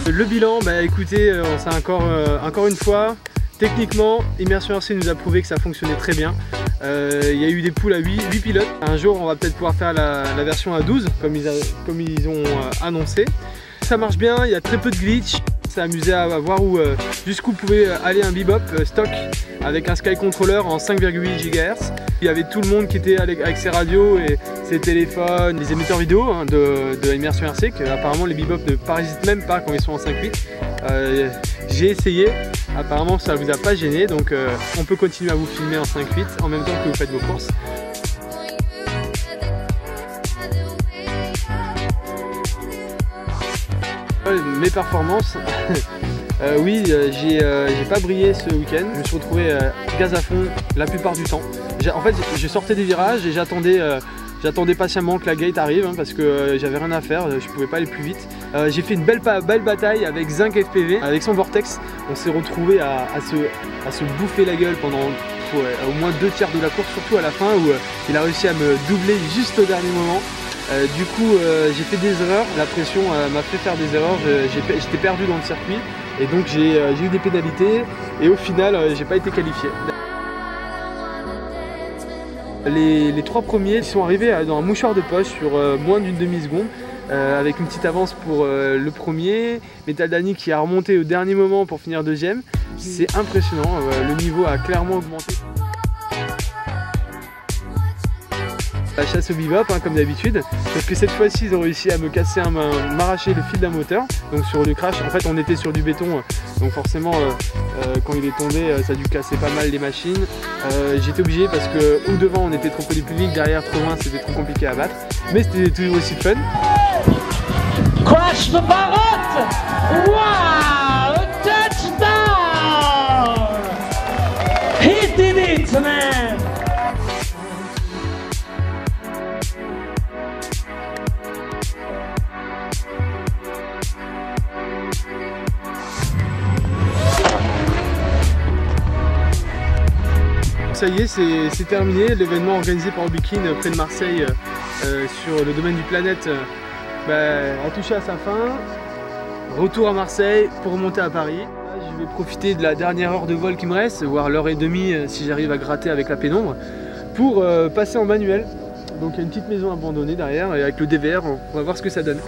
Le bilan, bah écoutez, c'est encore une fois, techniquement, Immersion RC nous a prouvé que ça fonctionnait très bien. Il y a eu des poules à 8 pilotes. Un jour, on va peut-être pouvoir faire la version à 12, comme ils ont annoncé. Ça marche bien, il y a très peu de glitch. Ça amusé à voir jusqu'où pouvait aller un Bebop stock avec un Sky Controller en 5,8 GHz. Il y avait tout le monde qui était avec ses radios et ses téléphones, les émetteurs vidéo de Immersion RC, que apparemment les Bebop ne parasitent même pas quand ils sont en 5.8. J'ai essayé, apparemment ça ne vous a pas gêné, donc on peut continuer à vous filmer en 5.8 en même temps que vous faites vos courses. Mes performances, oui, j'ai pas brillé ce week-end. Je me suis retrouvé gaz à fond la plupart du temps. En fait, je sortais des virages et j'attendais patiemment que la gate arrive parce que j'avais rien à faire, je pouvais pas aller plus vite. J'ai fait une belle bataille avec Zinc FPV, avec son Vortex. On s'est retrouvé à se bouffer la gueule pendant au moins 2/3 de la course, surtout à la fin où il a réussi à me doubler juste au dernier moment. Du coup j'ai fait des erreurs, la pression m'a fait faire des erreurs, j'étais perdu dans le circuit et donc j'ai eu des pénalités et au final j'ai pas été qualifié. Les 3 premiers sont arrivés dans un mouchoir de poche sur moins d'une demi-seconde avec une petite avance pour le premier, Metal Danny qui a remonté au dernier moment pour finir deuxième. C'est impressionnant, le niveau a clairement augmenté. La chasse au bebop comme d'habitude, sauf que cette fois-ci ils ont réussi à me casser, m'arracher le fil d'un moteur. Donc sur le crash, en fait on était sur du béton, donc forcément quand il est tombé ça a dû casser pas mal les machines. J'étais obligé parce que ou devant on était trop peu du public, derrière trop loin c'était trop compliqué à battre, mais c'était toujours aussi fun. Crash the Barrett! Wow! A touchdown! He did it, man! Ça y est, c'est terminé, l'événement organisé par Obikin près de Marseille sur le domaine du Planète a touché à sa fin. Retour à Marseille pour remonter à Paris. Là, je vais profiter de la dernière heure de vol qui me reste, voire l'heure et demie si j'arrive à gratter avec la pénombre, pour passer en manuel. Donc il y a une petite maison abandonnée derrière et avec le DVR, on va voir ce que ça donne.